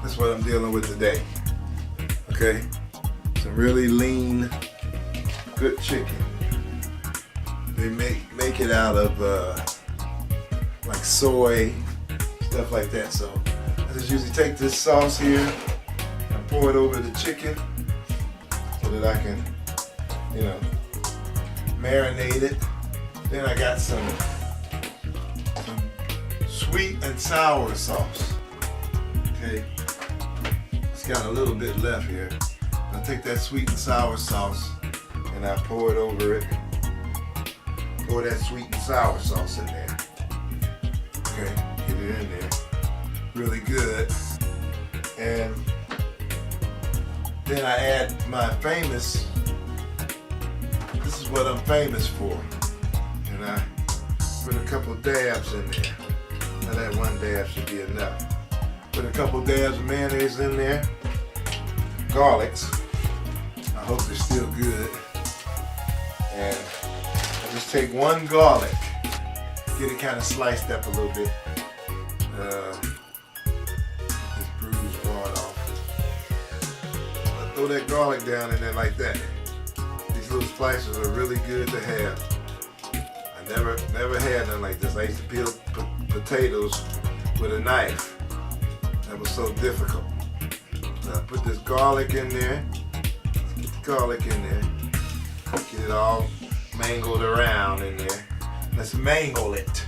That's what I'm dealing with today. Okay? Some really lean, good chicken. They make it out of like soy, stuff like that. So I just usually take this sauce here and pour it over the chicken so that I can, you know, marinate it. Then I got some sweet and sour sauce. Okay, it's got a little bit left here. I take that sweet and sour sauce and I pour it over it. Pour that sweet and sour sauce in there. Okay, get it in there. Really good. And then I add my famous, this is what I'm famous for. And I put a couple dabs in there. Now that one dab should be enough. Put a couple dabs of mayonnaise in there. Garlics. I hope they're still good. And I just take one garlic, get it kind of sliced up a little bit. This bruised part off. I throw that garlic down in there like that. These little slices are really good to have. I never had nothing like this. I used to peel potatoes with a knife. That was so difficult. So I put this garlic in there. Get the garlic in there. Get it all mangled around in there. Let's mangle it.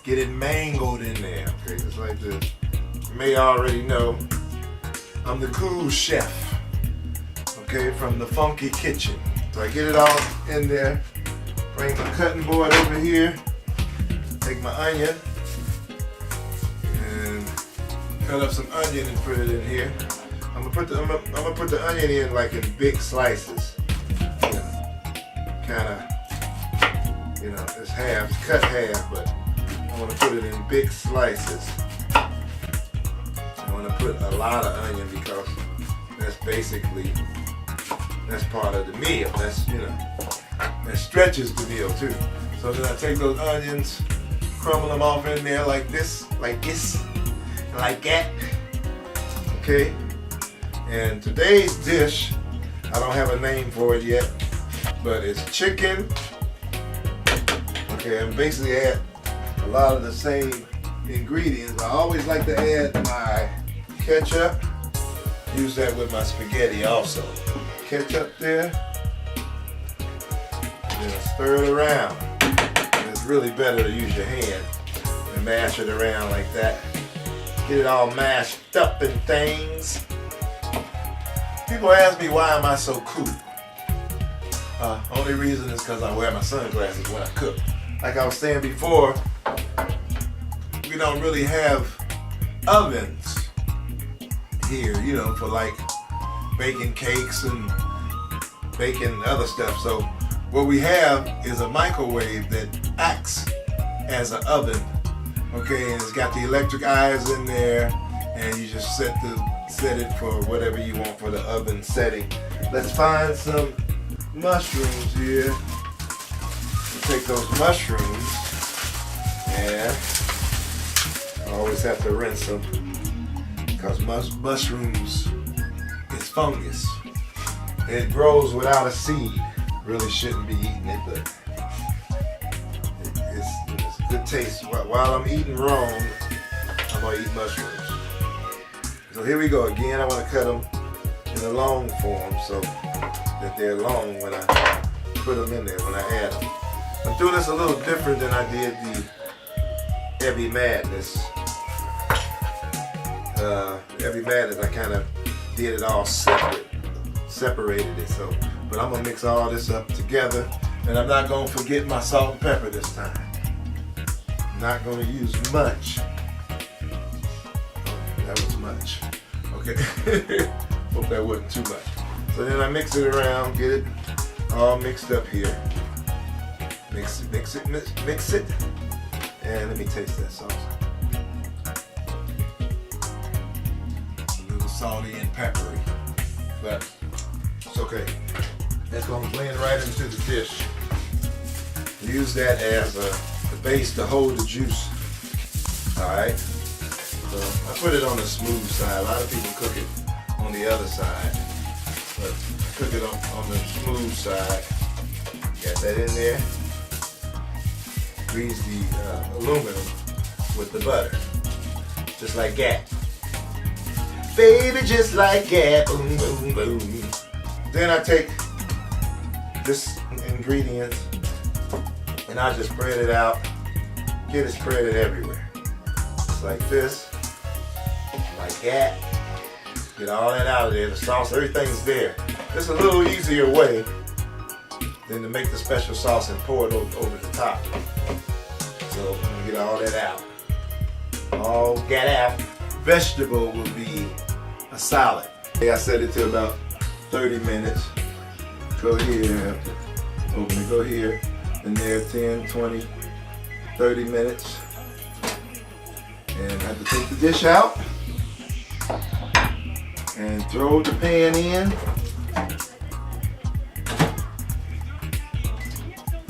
Get it mangled in there. Okay, just like this. You may already know I'm the cool chef. Okay, from the Funky Kitchen. So I get it all in there. Bring my cutting board over here. Take my onion and cut up some onion and put it in here. I'm gonna put the onion in like in big slices. Kind of, you know, it's half, cut half, but I want to put it in big slices. I want to put a lot of onion because that's basically, that's part of the meal. That's, you know, that stretches the meal too. So then I take those onions, crumble them off in there like this, like that. Okay. And today's dish, I don't have a name for it yet, but it's chicken. Okay, I'm basically add a lot of the same ingredients. I always like to add my ketchup. Use that with my spaghetti also. Ketchup there. And then stir it around. And it's really better to use your hand and mash it around like that. Get it all mashed up and things. People ask me, why am I so cool? Only reason is because I wear my sunglasses when I cook. Like I was saying before, we don't really have ovens here, you know, for like baking cakes and baking other stuff. So what we have is a microwave that acts as an oven. Okay, and it's got the electric eyes in there, and you just set it for whatever you want for the oven setting. Let's find some mushrooms here. We'll take those mushrooms, and I always have to rinse them because mushrooms is fungus. It grows without a seed. Really shouldn't be eating it, but it's good taste. While I'm eating wrong, I'm gonna eat mushrooms. So here we go again. I want to cut them in a long form so that they're long when I put them in there, when I add them. I'm doing this a little different than I did the Heavy Madness. Heavy Madness, I kind of did it all separated it. So, but I'm gonna mix all this up together, and I'm not gonna forget my salt and pepper this time. I'm not gonna use much. That was much. Okay. Hope that wasn't too much. So then I mix it around, get it all mixed up here. Mix it. And let me taste that sauce. A little salty and peppery, but it's okay. That's gonna blend right into the dish. Use that as the base to hold the juice. All right. So I put it on the smooth side. A lot of people cook it on the other side, but I cook it on the smooth side. Got that in there. Grease the aluminum with the butter, just like that. Baby, just like that. Boom, boom, boom. Then I take this ingredient and I just spread it out. Get it spread everywhere. Just like this, like that. Get all that out of there. The sauce, everything's there. It's a little easier way than to make the special sauce and pour it over the top. So I'm gonna get all that out. All get out. Vegetable will be a salad. I set it to about 30 minutes. Go here, open it, go here, and there, 10, 20, 30 minutes. And I have to take the dish out and throw the pan in.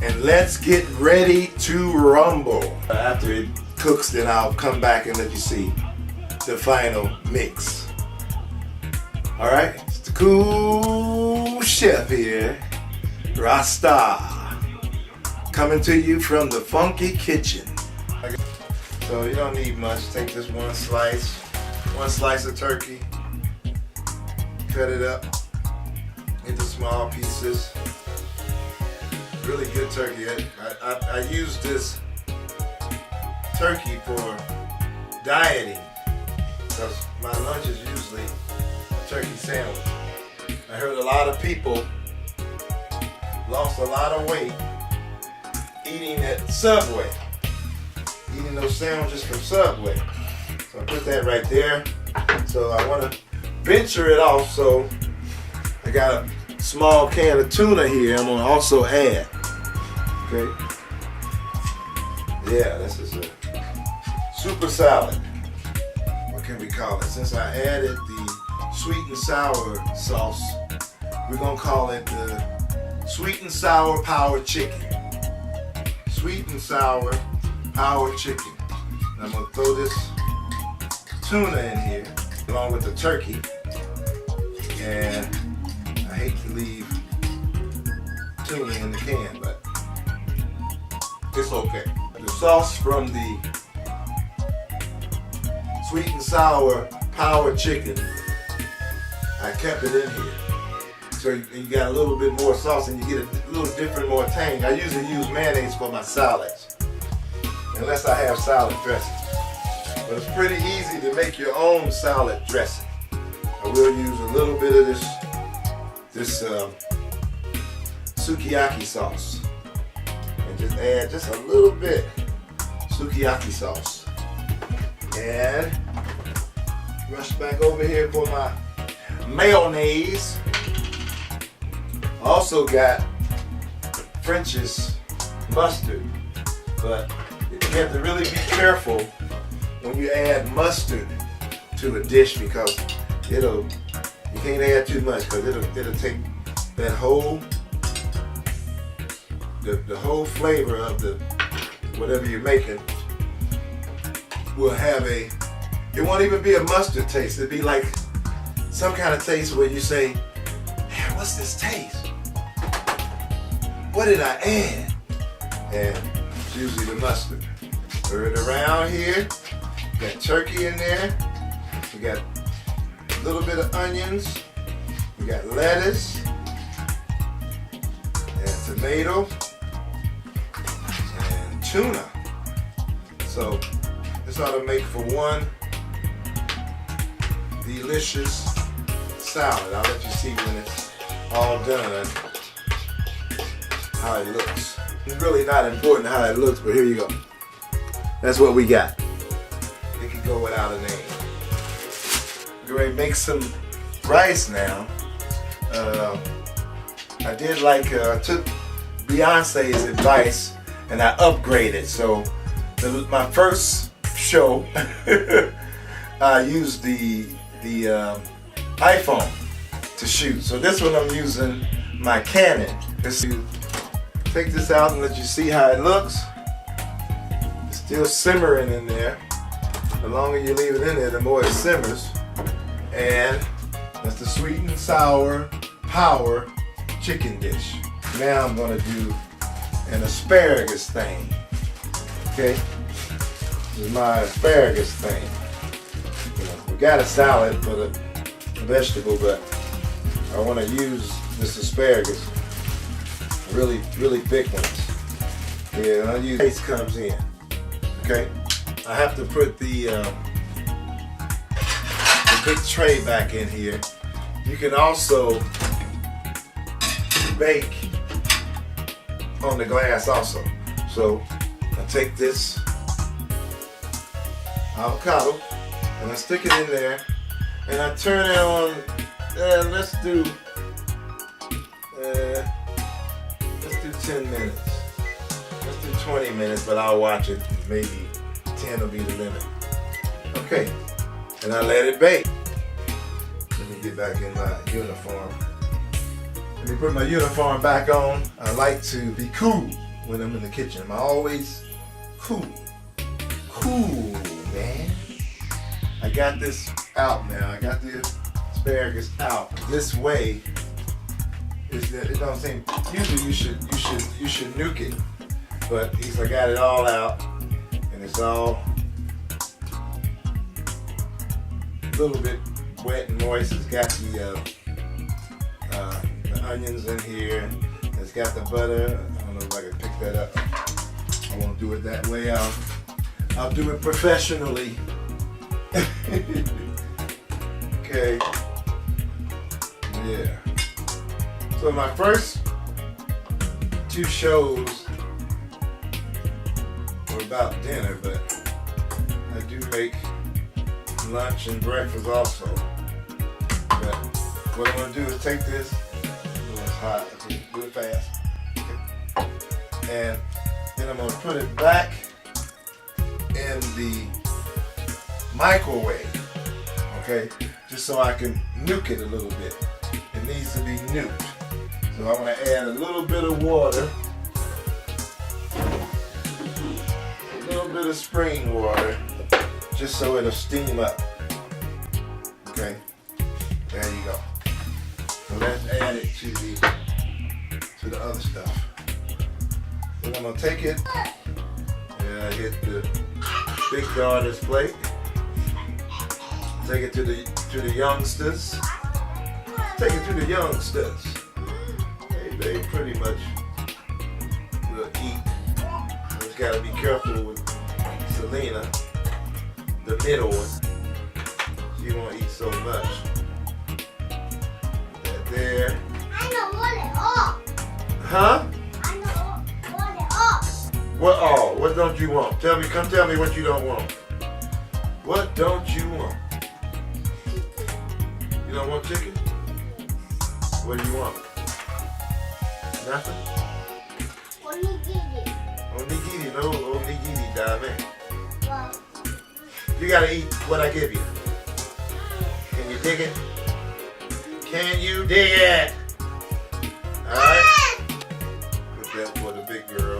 And let's get ready to rumble. After it cooks, then I'll come back and let you see the final mix. All right, it's the cool chef here, Rasta, coming to you from the funky kitchen. So you don't need much. Take this one slice of turkey, cut it up into small pieces. Really good turkey. I use this turkey for dieting because my lunch is usually a turkey sandwich. I heard a lot of people lost a lot of weight eating at Subway, eating those sandwiches from Subway. So I put that right there. So I want to venture it off, so I got a small can of tuna here I'm going to also add. Okay. Yeah, this is a super salad. What can we call it? Since I added the sweet and sour sauce, we're going to call it the sweet and sour power chicken. Sweet and sour power chicken. And I'm going to throw this tuna in here along with the turkey. And I hate to leave tuna in the can, but it's okay. The sauce from the sweet and sour power chicken, I kept it in here. So you got a little bit more sauce and you get a little different, more tang. I usually use mayonnaise for my salads, unless I have salad dressing. But it's pretty easy to make your own salad dressing. I will use a little bit of this sukiyaki sauce, and just add just a little bit sukiyaki sauce, and rush back over here for my mayonnaise. Also got French's mustard, but you have to really be careful when you add mustard to a dish, because you can't add too much, because it'll take that whole the whole flavor of the whatever you're making will have it won't even be a mustard taste. It'd be like some kind of taste where you say, man, what's this taste? What did I add? And it's usually the mustard. Stir it around here. Got turkey in there. We got a little bit of onions. We got lettuce and tomato and tuna. So this ought to make for one delicious salad. I'll let you see when it's all done how it looks. It's really not important how it looks, but here you go. That's what we got. It can go without a name. We're ready to make some rice now. I did took Beyonce's advice and I upgraded. So my first show, I used the iPhone to shoot. So this one I'm using my Canon. Take this out and let you see how it looks. It's still simmering in there. The longer you leave it in there, the more it simmers. And that's the sweet and sour power chicken dish. Now I'm gonna do an asparagus thing. Okay, this is my asparagus thing. You know, we got a salad for the vegetable, but I want to use this asparagus, really thick ones. Yeah, I'll use taste comes in. Okay, I have to put the big tray back in here. You can also bake on the glass also. So I take this avocado and I stick it in there and I turn it on. Let's do 10 minutes. Let's do 20 minutes, but I'll watch it. Maybe 10 will be the limit. Okay, and I let it bake. Let me get back in my uniform. Let me put my uniform back on. I like to be cool when I'm in the kitchen. I'm always cool. Cool, man. I got this out now. I got the asparagus out. This way is that, you know what I'm saying? Usually you should nuke it. But at least I got it all out and it's all a little bit wet and moist. It's got the onions in here. It's got the butter. I don't know if I can pick that up. I won't do it that way. I'll do it professionally. Okay. Yeah. So my first 2 shows were about dinner, but I do make lunch and breakfast also. But what I'm gonna do is take this. It's hot. Okay, do it fast. Okay. And then I'm gonna put it back in the microwave. Okay, just so I can nuke it a little bit. It needs to be nuked. So I'm gonna add a little bit of water, a little bit of spring water, just so it'll steam up. Okay, there you go. So let's add it to the other stuff. Then I'm gonna take it and I hit the big daughter's plate. Take it to the youngsters. Take it to the youngsters. They pretty much will eat. Just gotta be careful with Selena, the middle one. She won't eat so much. That there. I know what it all. Huh? I know what it all. What all? What don't you want? Come tell me what you don't want. What don't you want? You don't want chicken? What do you want? Nothing? Onigiri. Onigiri, no onigiri, dame. Well, You gotta eat what I give you. Can you dig it? Can you dig it? Alright? Put that for the big girl.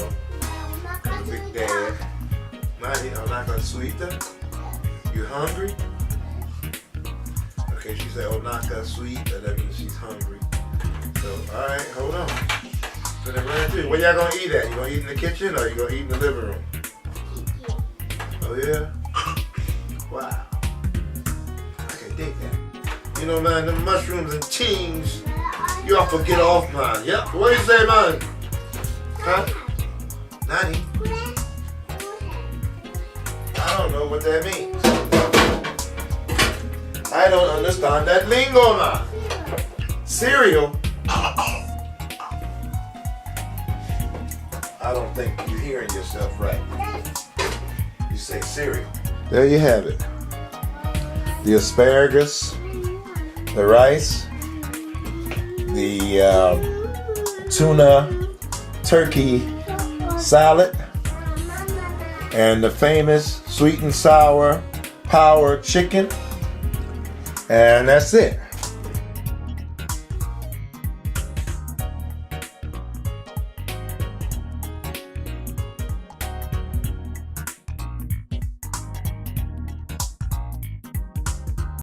The big dad. Mighty, I'm not gonna sweet them. You hungry? Okay, she said, oh, not that sweet. That means she's hungry. So, alright, hold on. So then run through. Where y'all gonna eat at? You gonna eat in the kitchen or you gonna eat in the living room? Oh yeah? Wow. I can dig that. You know, man, the mushrooms and cheese, you all forget off mine. Yep. What do you say, man? Huh? Nani? I don't know what that means. I don't understand that lingo, man. Cereal? I don't think you're hearing yourself right. You say cereal. There you have it. The asparagus, the rice, the tuna turkey salad, and the famous sweet and sour power chicken. And that's it.